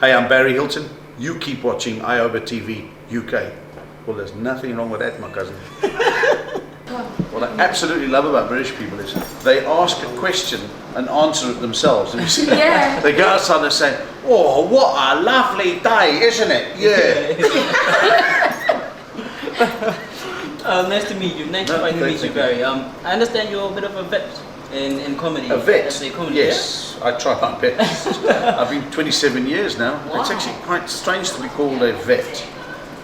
Hey, I'm Barry Hilton. You keep watching AyobaUKTV UK. Well, there's nothing wrong with that, my cousin. What I absolutely love about British people is they ask a question and answer it themselves. Have you seen that? Yeah. They go outside and say, "Oh, what a lovely day, isn't it?" Yeah. Nice to meet you. Nice to meet you, Barry. I understand you're a bit of a vet in comedy. A vet? Comedy, yes, yeah? I try my best. I've been 27 years now. Wow. It's actually quite strange to be called a vet.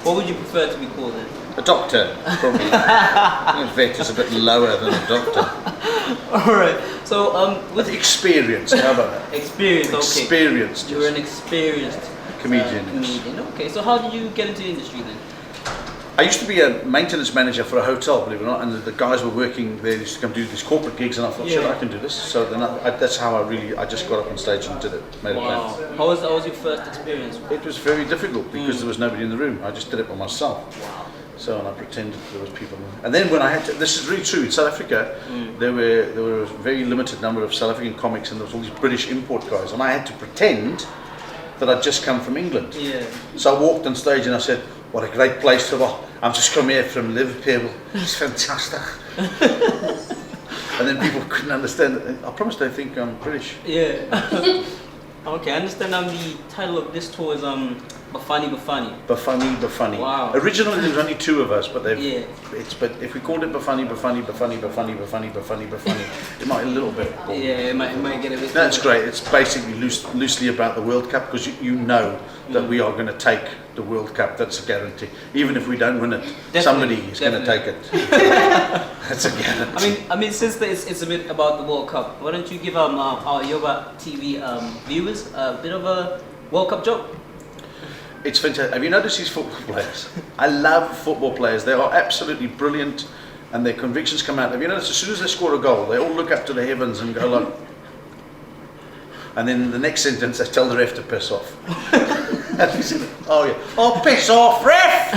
What would you prefer to be called then? A doctor, probably. A vet is a bit lower than a doctor. Alright, so with experience, how about that? Experience, okay. Experienced. You're an experienced comedian. Okay, so how did you get into the industry then? I used to be a maintenance manager for a hotel, believe it or not, and the guys were working there, used to come do these corporate gigs, and I thought, sure, I can do this. So then that's how I just got up on stage and did it, made a plan. How was your first experience? It was very difficult because there was nobody in the room. I just did it by myself. Wow. So, and I pretended there was people. And then when I had to, this is really true, in South Africa, there were a very limited number of South African comics, and there was all these British import guys, and I had to pretend that I'd just come from England. Yeah. So I walked on stage and I said, "What a great place to be. I'm just come here from Liverpool. It's fantastic." And then people couldn't understand. I promise they think I'm British. Yeah. Okay, I understand the title of this tour is Bafani. Bafani. Wow. Originally there was only two of us, but they've but if we called it Bafani, it might a little bit. Yeah, it might get a bit. That's great. It's basically loosely about the World Cup, because you know that we are going to take the World Cup. That's a guarantee. Even if we don't win it, somebody is going to take it. That's a guarantee. I mean, since it's a bit about the World Cup, why don't you give our AyobaTV viewers a bit of a World Cup joke? It's fantastic. Have you noticed these football players? I love football players. They are absolutely brilliant, and their convictions come out. Have you noticed as soon as they score a goal, they all look up to the heavens and go like, and then the next sentence they tell the ref to piss off. Have you seen it? Oh yeah. Oh, piss off, ref!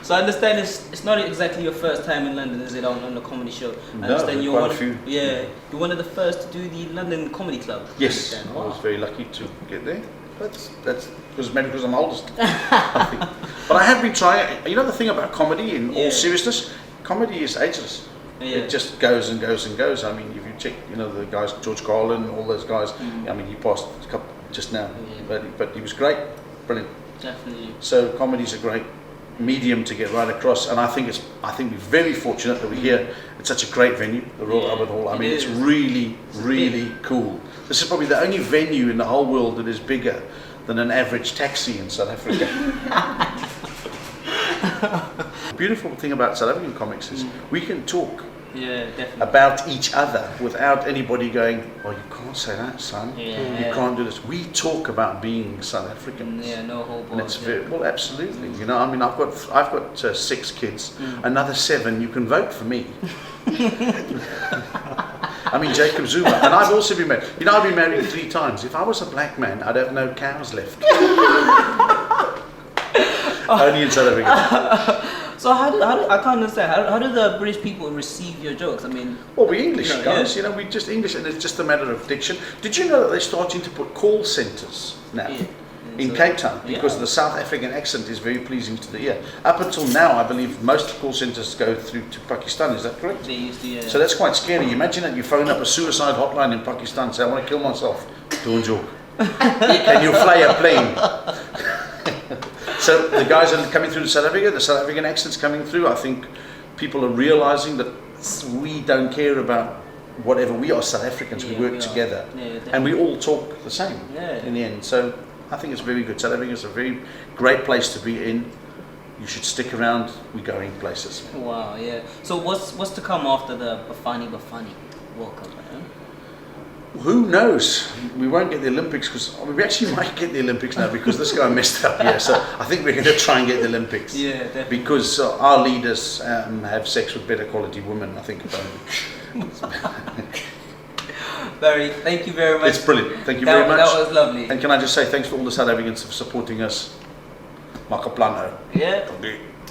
So I understand it's not exactly your first time in London, is it, on the comedy show? I understand quite a few. Yeah, you're one of the first to do the London Comedy Club. Yes, I was very lucky to get there. That's maybe because I'm oldest, I think. But I have been trying. You know the thing about comedy, in all seriousness, comedy is ageless. Yeah. It just goes and goes and goes. I mean, if you check, the guys, George Carlin, all those guys. I mean, he passed a couple just now, but he was great, brilliant. Definitely. So comedy's a great medium to get right across, and I think we're very fortunate that we're here. It's such a great venue, the Royal Albert Hall. I mean, it's really, really cool. This is probably the only venue in the whole world that is bigger than an average taxi in South Africa. The beautiful thing about South African comics is we can talk about each other without anybody going, "Oh, you can't say that, son. You can't do this." We talk about being South Africans. Yeah, no whole and it's well, absolutely. I mean, I've got 6 kids. Another 7, you can vote for me. I mean, Jacob Zuma, and I've also been married. I've been married 3 times. If I was a black man, I'd have no cows left. Only in South Africa. So how do I can't understand, how do the British people receive your jokes? I mean, well, we English guys, we just English, and it's just a matter of diction. Did you know that they're starting to put call centres now in Cape Town, because the South African accent is very pleasing to the ear? Up until now, I believe most call centres go through to Pakistan. Is that correct? They used to, So that's quite scary. Imagine that you phone up a suicide hotline in Pakistan and say, "I want to kill myself." Don't joke. Can you fly a plane? So the guys are coming through to South Africa, the South African accent's coming through. I think people are realising that we don't care about whatever. We are South Africans, we work together, and we all talk the same in the end. So I think it's very good. South Africa is a very great place to be in. You should stick around, we're going places. Wow, yeah. So what's to come after the Bafani World Cup? Who knows? We won't get the Olympics, because we actually might get the Olympics now, because this guy messed up here. So I think we're going to try and get the Olympics. Yeah, definitely. Because our leaders have sex with better quality women, I think. Barry, thank you very much. It's brilliant. Thank you very much. That was lovely. And can I just say thanks to all the South Africans for supporting us. Makaplano. Yeah.